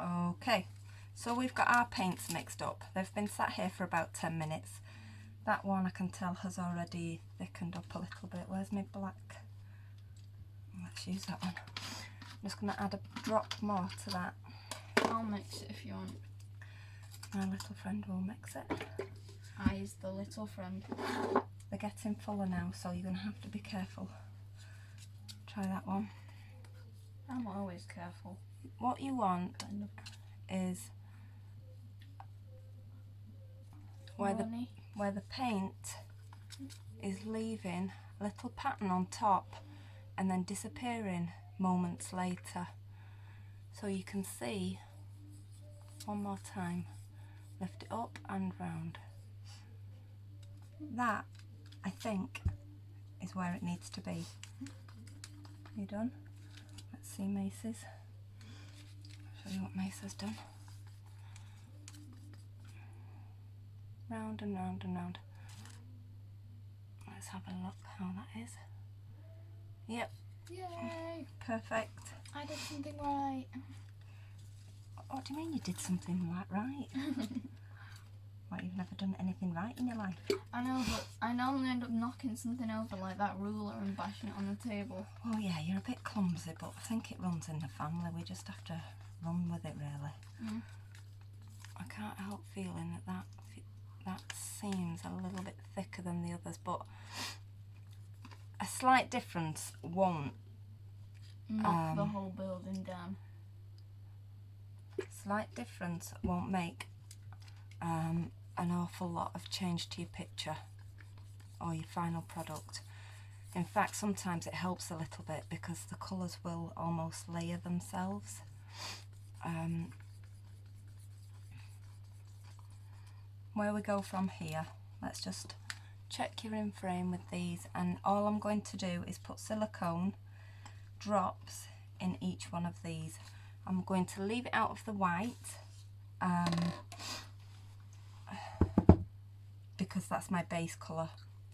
Okay, so we've got our paints mixed up. They've been sat here for about 10 minutes. That one I can tell has already thickened up a little bit. Where's my black? Let's use that one. I'm just going to add a drop more to that. I'll mix it if you want. My little friend will mix it. I's the little friend. They're getting fuller now, so you're going to have to be careful. Try that one. I'm always careful. What you want Kind of. is where the paint is leaving a little pattern on top and then disappearing moments later. So you can see, one more time, lift it up and round. That, I think, is where it needs to be. You done? Let's see Macy's. Show you what Mace has done. Round and round and round. Let's have a look how that is. Yep. Yay! Perfect. I did something right. What do you mean you did something right? What, you've never done anything right in your life? I know, but I normally end up knocking something over like that ruler and bashing it on the table. Well, yeah, you're a bit clumsy, but I think it runs in the family. We just have to run with it, really. Mm. I can't help feeling that seems a little bit thicker than the others, but a slight difference won't Knock the whole building down. Slight difference won't make an awful lot of change to your picture or your final product. In fact, sometimes it helps a little bit because the colours will almost layer themselves. Where we go from here, let's just check you're in frame with these, and all I'm going to do is put silicone drops in each one of these. I'm going to leave it out of the white because that's my base colour.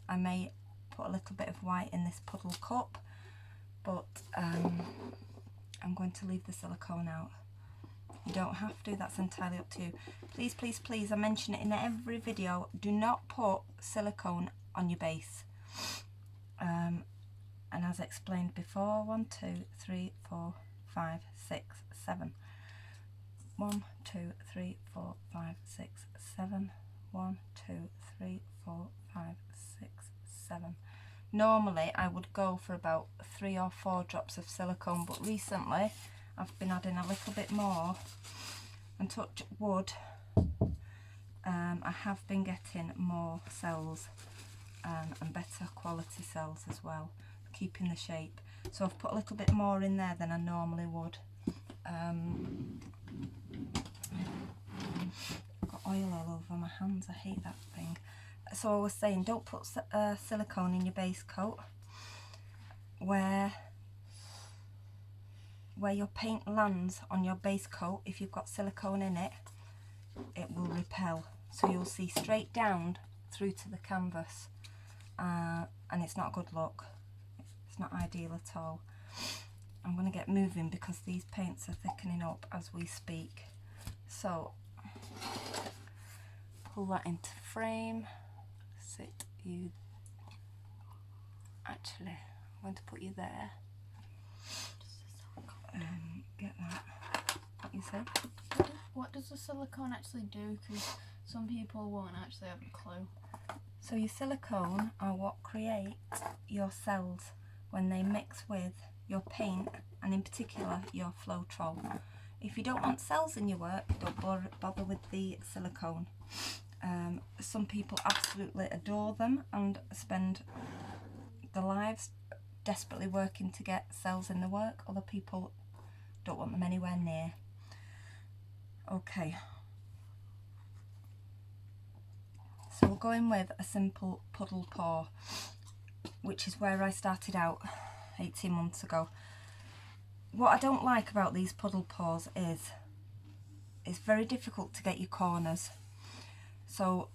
I may put a little bit of white in this puddle cup, but I'm going to leave the silicone out. You don't have to, that's entirely up to you. Please, please, please, I mention it in every video, do not put silicone on your base. And as explained before, 1, 2, 3, 4, 5, 6, 7. 1, 2, 3, 4, 5, 6, 7. 1, 2, 3, 4, 5, 6, 7. Normally I would go for about 3 or 4 drops of silicone, but recently I've been adding a little bit more, and touch wood, I have been getting more cells and better quality cells as well, keeping the shape. So I've put a little bit more in there than I normally would. Got oil all over my hands, I hate that thing. So I was saying, don't put silicone in your base coat. Where your paint lands on your base coat, if you've got silicone in it, it will repel. So you'll see straight down through to the canvas, and it's not a good look. It's not ideal at all. I'm going to get moving because these paints are thickening up as we speak. So pull that into frame. Sit you. Actually, I'm going to put you there. Get that. What you say? What does the silicone actually do? Because some people won't actually have a clue. So your silicone are what create your cells when they mix with your paint, and in particular your Floetrol. If you don't want cells in your work, don't bother with the silicone. Some people absolutely adore them and spend their lives desperately working to get cells in the work. Other people don't want them anywhere near. Okay, so we're going with a simple puddle pour, which is where I started out 18 months ago. What I don't like about these puddle pours is it's very difficult to get your corners. So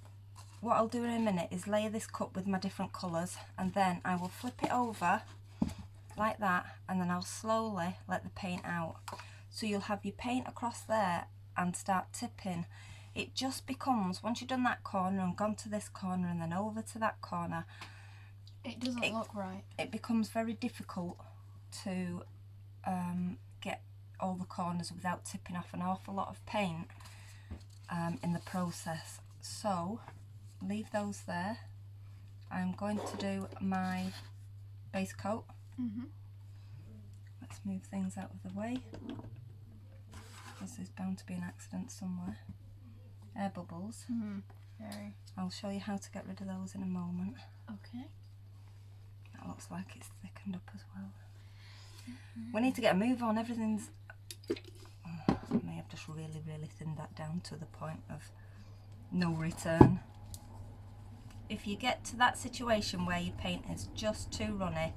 what I'll do in a minute is layer this cup with my different colours, and then I will flip it over like that, and then I'll slowly let the paint out. So you'll have your paint across there and start tipping. It just becomes, once you've done that corner and gone to this corner and then over to that corner, it doesn't look right. It becomes very difficult to get all the corners without tipping off an awful lot of paint in the process. So leave those there. I'm going to do my base coat. Let's move things out of the way, because there's bound to be an accident somewhere. Air bubbles. Very. I'll show you how to get rid of those in a moment. Okay. That looks like it's thickened up as well. We need to get a move on. Everything's... I may have just really thinned that down to the point of no return. If you get to that situation where your paint is just too runny,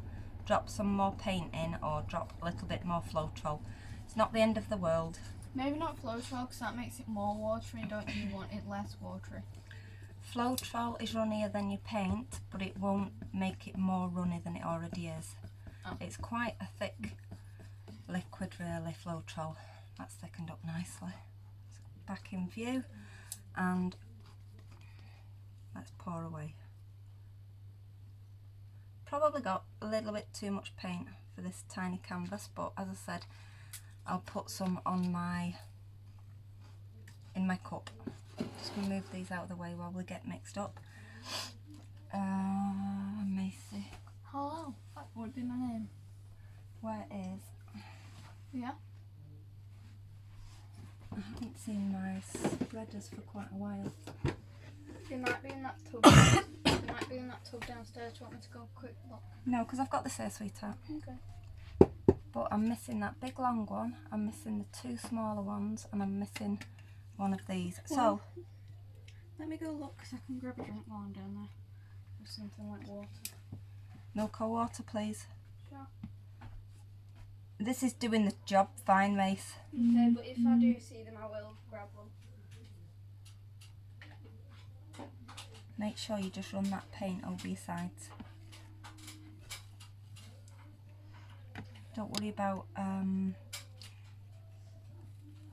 drop some more paint in or drop a little bit more Floetrol. It's not the end of the world. Maybe not Floetrol, because that makes it more watery. Don't you want it less watery? Floetrol is runnier than your paint, but it won't make it more runny than it already is. Oh. It's quite a thick liquid really, Floetrol. That's thickened up nicely. Back in view, and let's pour away. Probably got a little bit too much paint for this tiny canvas, but as I said, I'll put some on in my cup. Just gonna move these out of the way while we get mixed up. Macy. Hello, that would be my name. Where is? Yeah. I haven't seen my spreaders for quite a while. They might be in that tub. They might be in that tub downstairs. Do you want me to go quick look? No, because I've got this here, sweetheart. Okay. But I'm missing that big long one, I'm missing the two smaller ones, and I'm missing one of these. Well, so let me go look, because I can grab a drink while I'm down there. Or something like water. Milk or water, please. Sure. This is doing the job fine, Mace. Okay, but if I do see them, I will grab one. Make sure you just run that paint over your sides. Don't worry about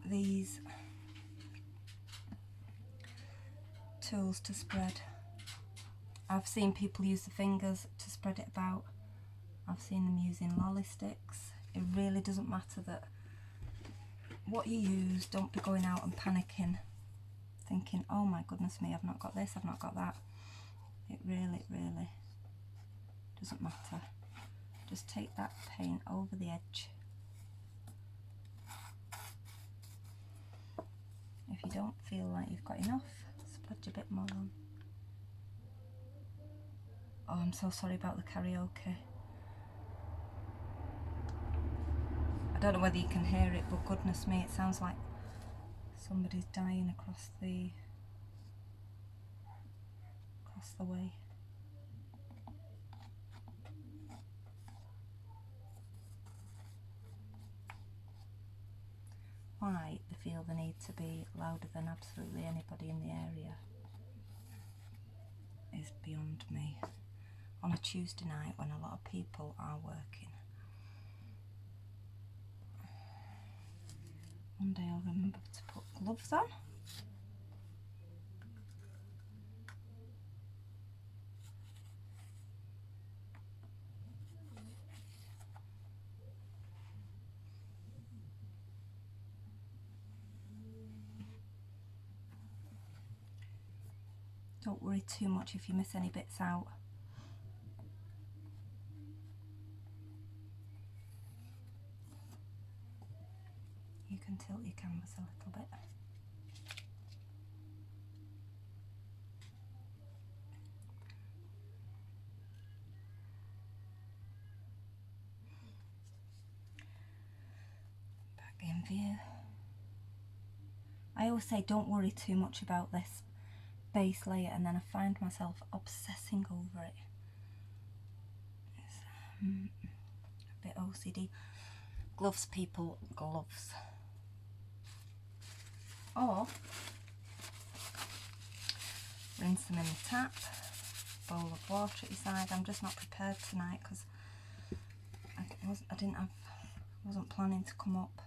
these tools to spread. I've seen people use the fingers to spread it about. I've seen them using lolly sticks. It really doesn't matter that what you use. Don't be going out and panicking, thinking, oh my goodness me, I've not got this, I've not got that. It really doesn't matter. Just take that paint over the edge. If you don't feel like you've got enough, spread a bit more on. Oh, I'm so sorry about the karaoke. I don't know whether you can hear it, but goodness me, it sounds like somebody's dying across the way. Why they feel the need to be louder than absolutely anybody in the area is beyond me. On a Tuesday night when a lot of people are working. One day I'll remember to put gloves on. Don't worry too much if you miss any bits out. You can tilt your canvas a little bit. Back in view. I always say don't worry too much about this base layer, and then I find myself obsessing over it. It's a bit OCD. Gloves, people, gloves. Or rinse them in the tap, bowl of water at your side. I'm just not prepared tonight because I wasn't planning to come up.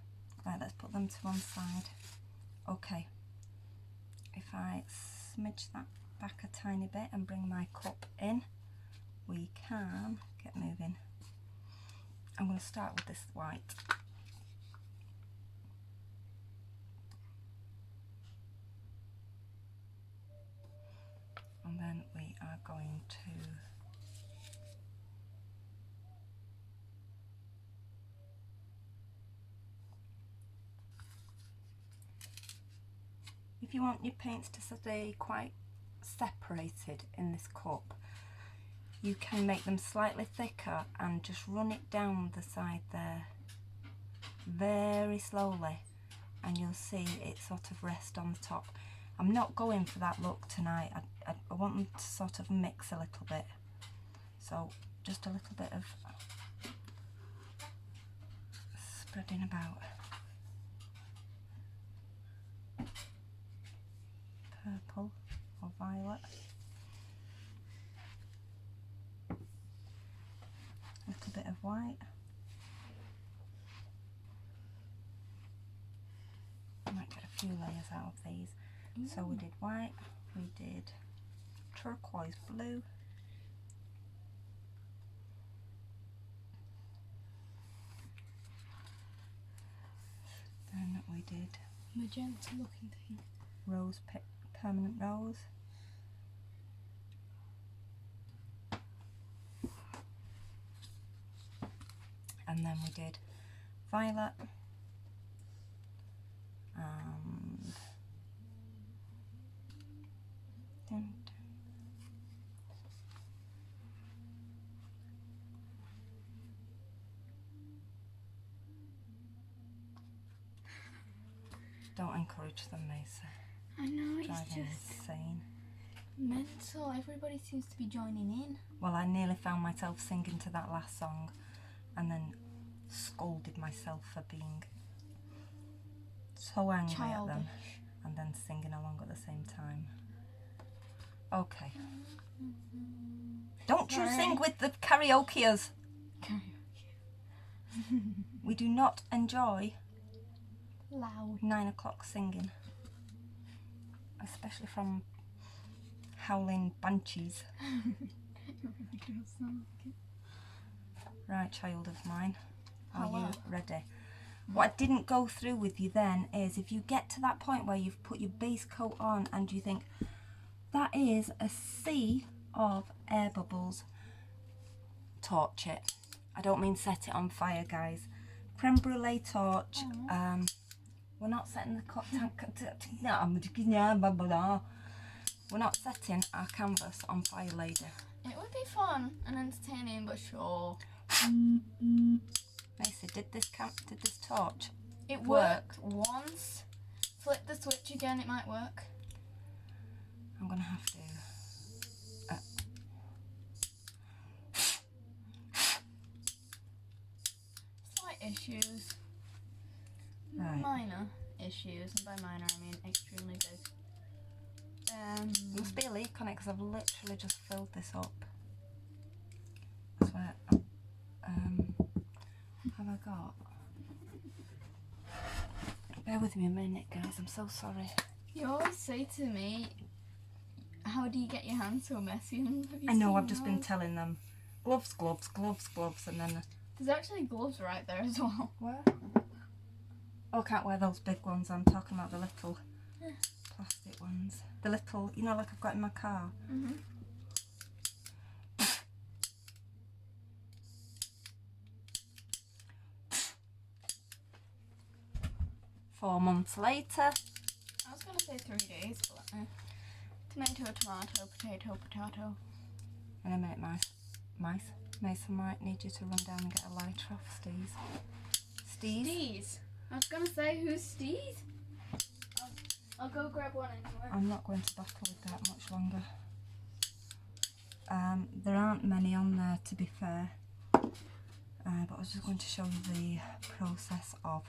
Right, let's put them to one side. Okay, if I smidge that back a tiny bit and bring my cup in, we can get moving. I'm going to start with this white. And then we are going to if you want your paints to stay quite separated in this cup, you can make them slightly thicker and just run it down the side there very slowly, and you'll see it sort of rest on the top. I'm not going for that look tonight. I want them to sort of mix a little bit, so just a little bit of spreading about. Purple or violet. A little bit of white. I might get a few layers out of these. So we did white, we did turquoise blue, then we did magenta looking thing. Rose permanent rose, and then we did violet and don't encourage them, Mason. I know, it's Driving just insane. mental. Everybody seems to be joining in. Well, I nearly found myself singing to that last song and then scolded myself for being so angry at them and then singing along at the same time. Okay. Don't you sing with the karaokeers. We do not enjoy Loud. 9 o'clock singing, especially from howling banshees. Right, child of mine, are you ready? What I didn't go through with you then is if you get to that point where you've put your base coat on and you think that is a sea of air bubbles, torch it. I don't mean set it on fire, guys. Creme brulee torch. We're not setting the we're not setting our canvas on fire, lady. It would be fun and entertaining, but sure. Macy, did this torch? It worked once. Flip the switch again, it might work. I'm gonna have to. Slight issues. Right. Minor issues, and by minor I mean extremely big. Must be a leak on it because I've literally just filled this up. I swear. Have I got? Bear with me a minute, guys. I'm so sorry. You always say to me, how do you get your hands so messy? And have you I know, seen I've just been those? telling them. Gloves, gloves, gloves, gloves, and then... There's actually gloves right there as well. Where? Oh, I can't wear those big ones. I'm talking about the little plastic ones. The little, you know, like I've got in my car. 4 months later. I was going to say 3 days, but tomato, tomato, potato, potato. In a minute, Mason might need you to run down and get a lighter off Steez. Steez? I was going to say, who's Steez? I'll go grab one anyway. I'm not going to battle with that much longer. There aren't many on there, to be fair. But I was just going to show you the process of.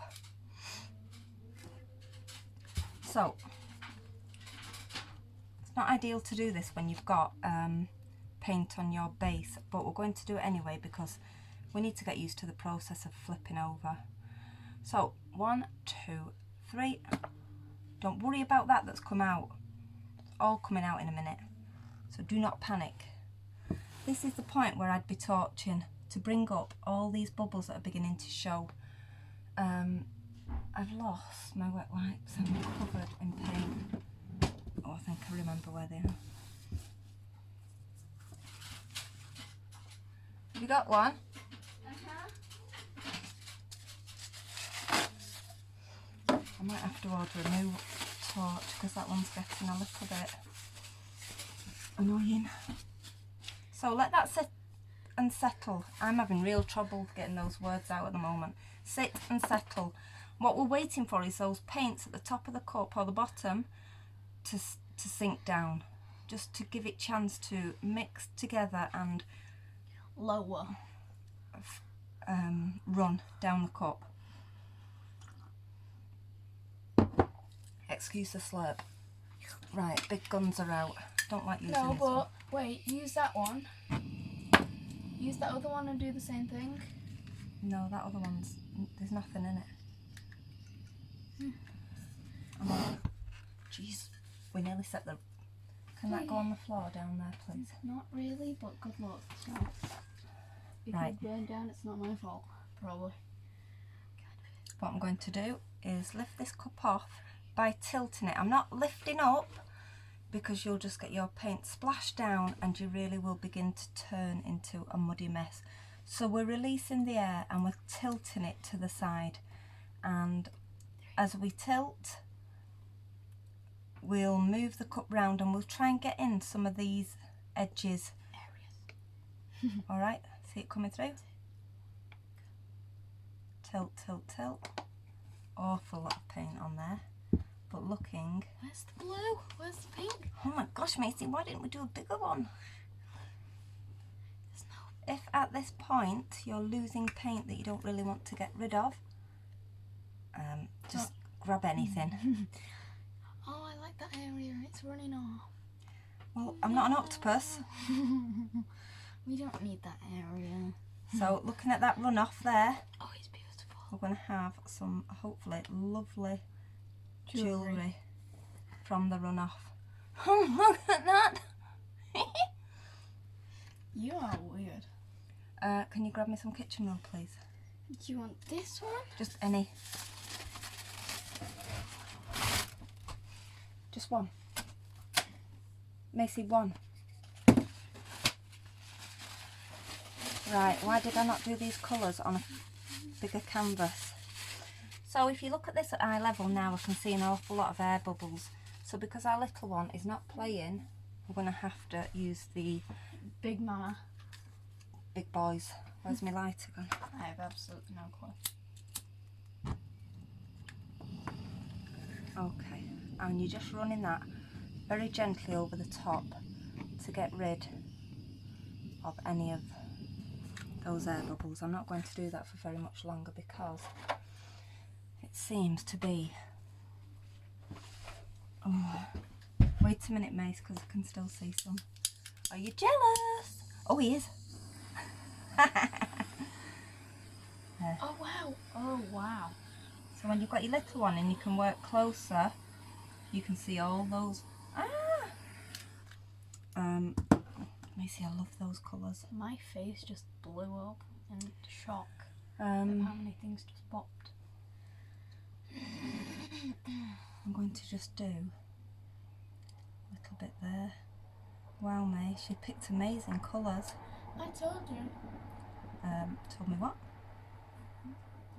So, it's not ideal to do this when you've got paint on your base, but we're going to do it anyway because we need to get used to the process of flipping over. So 1, 2, 3. Don't worry about that that's come out. It's all coming out in a minute. So do not panic. This is the point where I'd be torching to bring up all these bubbles that are beginning to show. I've lost my wet wipes and I'm covered in paint. Oh, I think I remember where they are. Have you got one? I might have to order a new torch because that one's getting a little bit annoying. So let that sit and settle. I'm having real trouble getting those words out at the moment. Sit and settle. What we're waiting for is those paints at the top of the cup or the bottom to sink down, just to give it chance to mix together and lower, run down the cup. Excuse the slurp. Right, big guns are out. Don't like using no, this but one. wait, use that one. Use that other one and do the same thing. No, that other one's, there's nothing in it. Jeez, we nearly set the... Can that go on the floor down there, please? Not really, but good luck. So, if right. you burn down, it's not my fault, probably. What I'm going to do is lift this cup off by tilting it. I'm not lifting up because you'll just get your paint splashed down and you really will begin to turn into a muddy mess. So we're releasing the air and we're tilting it to the side, and as we tilt we'll move the cup round and we'll try and get in some of these edges areas. All right, see it coming through? Tilt, tilt, tilt. Awful lot of paint on there, but looking... Where's the blue? Where's the pink? Oh my gosh, Macy, why didn't we do a bigger one? If at this point you're losing paint that you don't really want to get rid of, just grab anything. Oh, I like that area, it's running off. Well, I'm not an octopus. We don't need that area. So looking at that runoff there, oh, it's beautiful. we're going to have some hopefully lovely jewellery from the runoff. Oh, look at that! You are weird. Can you grab me some kitchen roll, please? Do you want this one? Just any. Just one. Macy, one. Right, why did I not do these colours on a bigger canvas? So if you look at this at eye level now, I can see an awful lot of air bubbles. So because our little one is not playing, we're going to have to use the Big Mama. Big boys. Where's my lighter gone? I have absolutely no clue. Okay, and you're just running that very gently over the top to get rid of any of those air bubbles. I'm not going to do that for very much longer because it seems to be... Oh. Wait a minute, Mace, because I can still see some. Are you jealous? Oh, he is. Oh wow! Oh wow! So when you've got your little one and you can work closer, you can see all those. Macy, I love those colours. My face just blew up in shock at Um, how many things just popped. I'm going to just do a little bit there. Wow, May, she picked amazing colours. I told you. Told me what?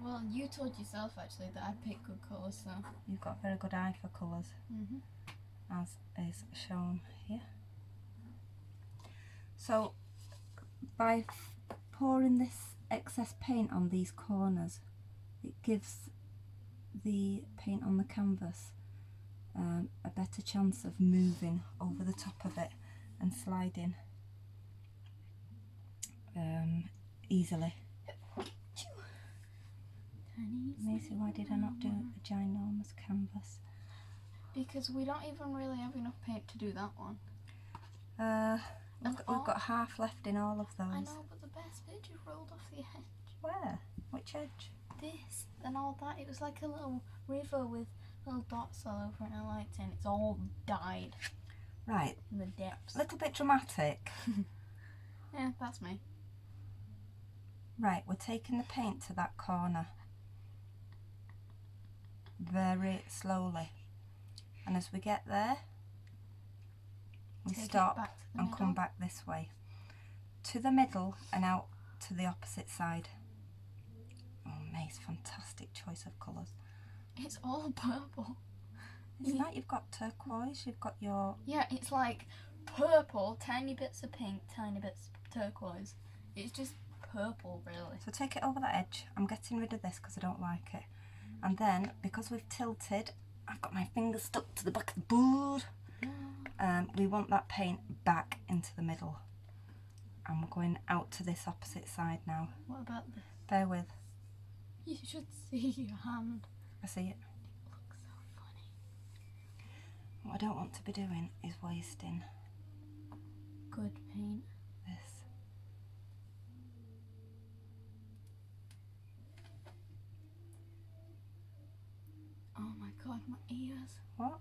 Well, you told yourself actually that I pick good colours, so. You've got a very good eye for colours, as is shown here. So, by pouring this excess paint on these corners, it gives the paint on the canvas a better chance of moving over the top of it and sliding easily. Macy, why did I not do a ginormous canvas? Because we don't even really have enough paint to do that one. Look, we've got half left in all of those. I know, but the best bit just rolled off the edge. Where? Which edge? this and all that. It was like a little river with little dots all over it, and I liked it, and it's all died. Right. In the depths. A little bit dramatic. Yeah, that's me. Right, we're taking the paint to that corner. Very slowly. And as we get there, we stop and come back this way. To the middle and out to the opposite side. Oh, Mace, fantastic choice of colours. It's all purple. It's like you've got turquoise, you've got your... Yeah, it's like purple, tiny bits of pink, tiny bits of turquoise. It's just purple, really. So take it over that edge. I'm getting rid of this because I don't like it. And then, because we've tilted, I've got my fingers stuck to the back of the board. We want that paint back into the middle. And we're going out to this opposite side now. What about this? Bear with. You should see your hand. I see it. It looks so funny. What I don't want to be doing is wasting good paint. this. Oh my god, my ears. What?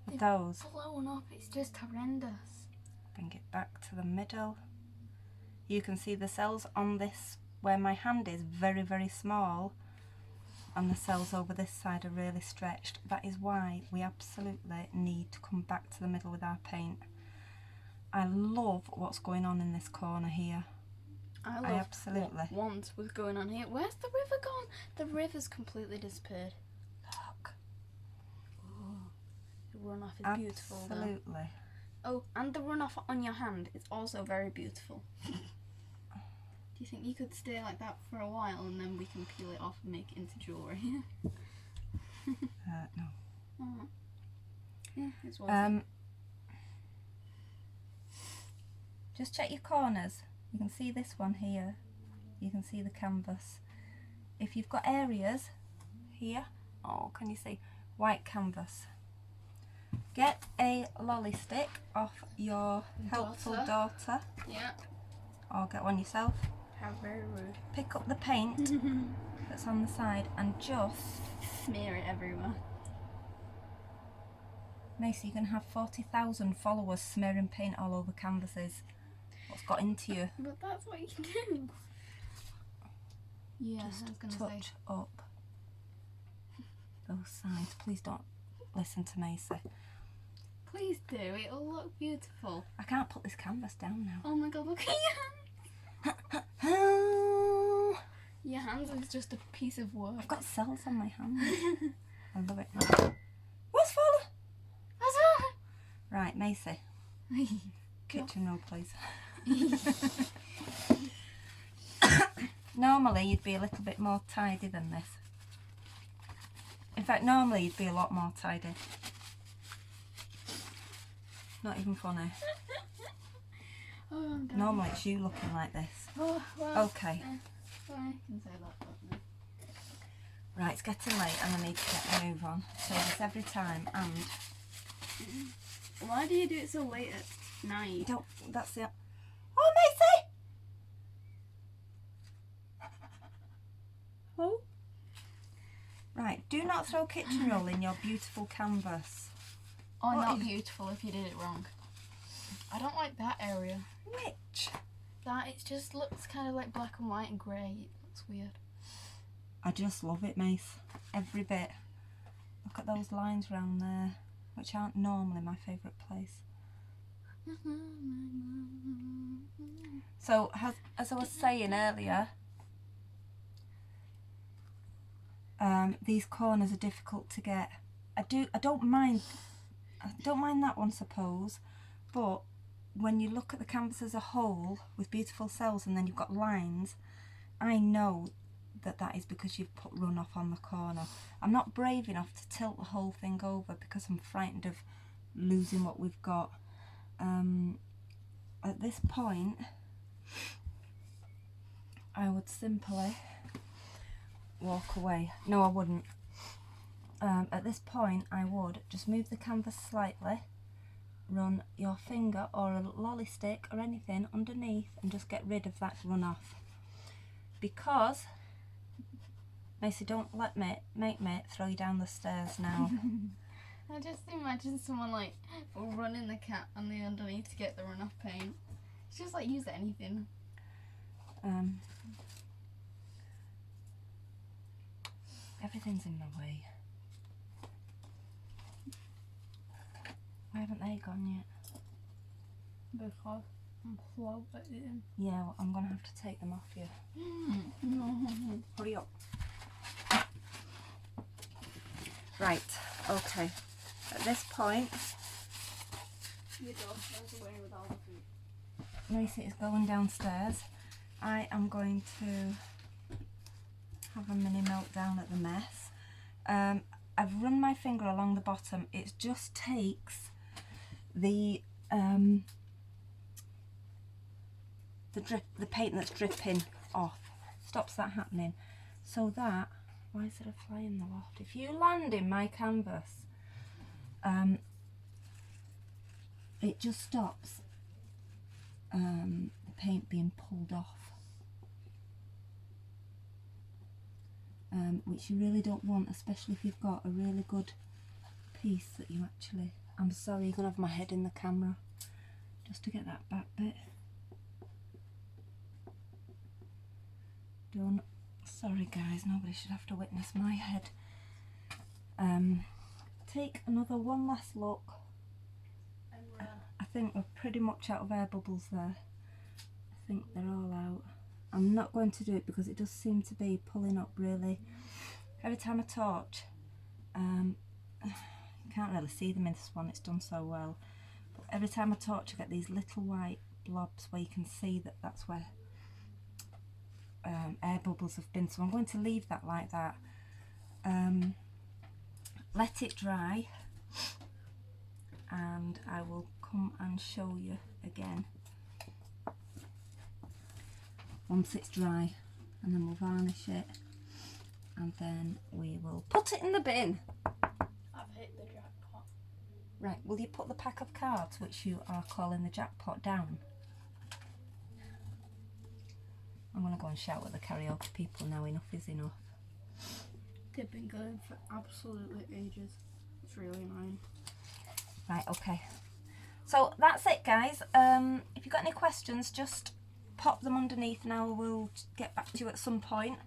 They've Those. blown up. It's just horrendous. Bring it back to the middle. You can see the cells on this, where my hand is, very, very small. And the cells over this side are really stretched. That is why we absolutely need to come back to the middle with our paint. I love what's going on in this corner here. I absolutely what once was going on here. Where's the river gone? The river's completely disappeared. Look. Oh, the runoff is beautiful. Absolutely. Oh, and the runoff on your hand is also very beautiful. Do you think you could stay like that for a while and then we can peel it off and make it into jewellery? No. Oh. Yeah, it's worth it. Just check your corners. You can see this one here. You can see the canvas. If you've got areas here, oh, can you see? White canvas. Get a lolly stick off your helpful daughter. Yeah. Or get one yourself. How very rude. Pick up the paint that's on the side and just smear it everywhere. Macy, you can have 40,000 followers smearing paint all over canvases. What's got into you? But that's what you do. Yeah, just I was gonna touch up those sides. Please don't listen to Macy. Please do, it'll look beautiful. I can't put this canvas down now. Oh my god, look at your hands. Your hands is just a piece of work. I've got cells on my hands. I love it. What's fallen? That's all. Right, Macy. Kitchen roll, please. Normally you'd be a little bit more tidy than this. In fact, normally you'd be a lot more tidy. Not even funny. Oh, normally it's you looking like this. Oh, well, okay. Well, I can say that, but no. Right, it's getting late and I need to get a move on. So this every time, and why do you do it so late at night? Don't. That's the. Oh, Macy! Oh. Right. Do not throw kitchen roll in your beautiful canvas. Or What not is- beautiful if you did it wrong. I don't like that area. Which? That it just looks kind of like black and white and grey. It looks weird. I just love it, Mace. Every bit. Look at those lines round there, which aren't normally my favourite place. So, as I was saying earlier, these corners are difficult to get. I don't mind that one, suppose, but when you look at the canvas as a whole with beautiful cells and then you've got lines, I know that is because you've put runoff on the corner. I'm not brave enough to tilt the whole thing over because I'm frightened of losing what we've got. At this point, I would simply walk away. No, I wouldn't. At this point, I would just move the canvas slightly, run your finger or a lolly stick or anything underneath and just get rid of that runoff. Because Macy, don't make me throw you down the stairs now. I just imagine someone like running the cat on the underneath to get the runoff paint. It's just like use anything. Everything's in my way. Why haven't they gone yet? Because I'm slow at eating. Yeah, well, I'm gonna have to take them off you. No. Hurry up. Right, okay. At this point, Your dog goes away with all the food. Macy is going downstairs. I am going to have a mini meltdown at the mess. I've run my finger along the bottom. It just takes the paint that's dripping off. Stops that happening. So that, why is there a fly in the loft? If you land in my canvas, it just stops the paint being pulled off. Which you really don't want, especially if you've got a really good piece that you actually... I'm sorry, you're going to have my head in the camera just to get that back bit done. Sorry guys, nobody should have to witness my head. Take one last look. I think we're pretty much out of air bubbles there. I think they're all out. I'm not going to do it because it does seem to be pulling up really. Every time I torch, you can't really see them in this one, it's done so well. But every time I torch I get these little white blobs where you can see that that's where air bubbles have been. So I'm going to leave that like that. Let it dry and I will come and show you again once it's dry, and then we'll varnish it and then we will put it in the bin. I've hit the jackpot. Right, will you put the pack of cards which you are calling the jackpot down? I'm going to go and shout at the karaoke people now, enough is enough. They've been going for absolutely ages. It's really annoying. Right, okay. So that's it guys. If you've got any questions, just pop them underneath and I will get back to you at some point.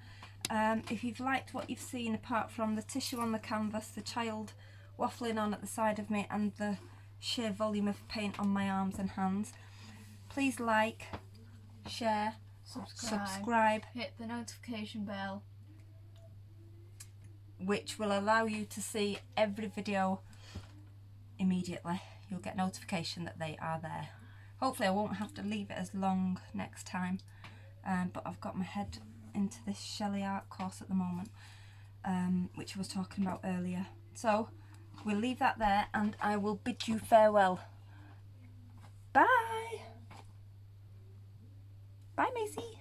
If you've liked what you've seen, apart from the tissue on the canvas, the child waffling on at the side of me and the sheer volume of paint on my arms and hands, please like, share, subscribe, hit the notification bell, which will allow you to see every video immediately. You'll get notification that they are there. Hopefully I won't have to leave it as long next time, but I've got my head into this Shelley art course at the moment, which I was talking about earlier. So we'll leave that there and I will bid you farewell. Bye! Bye Macy!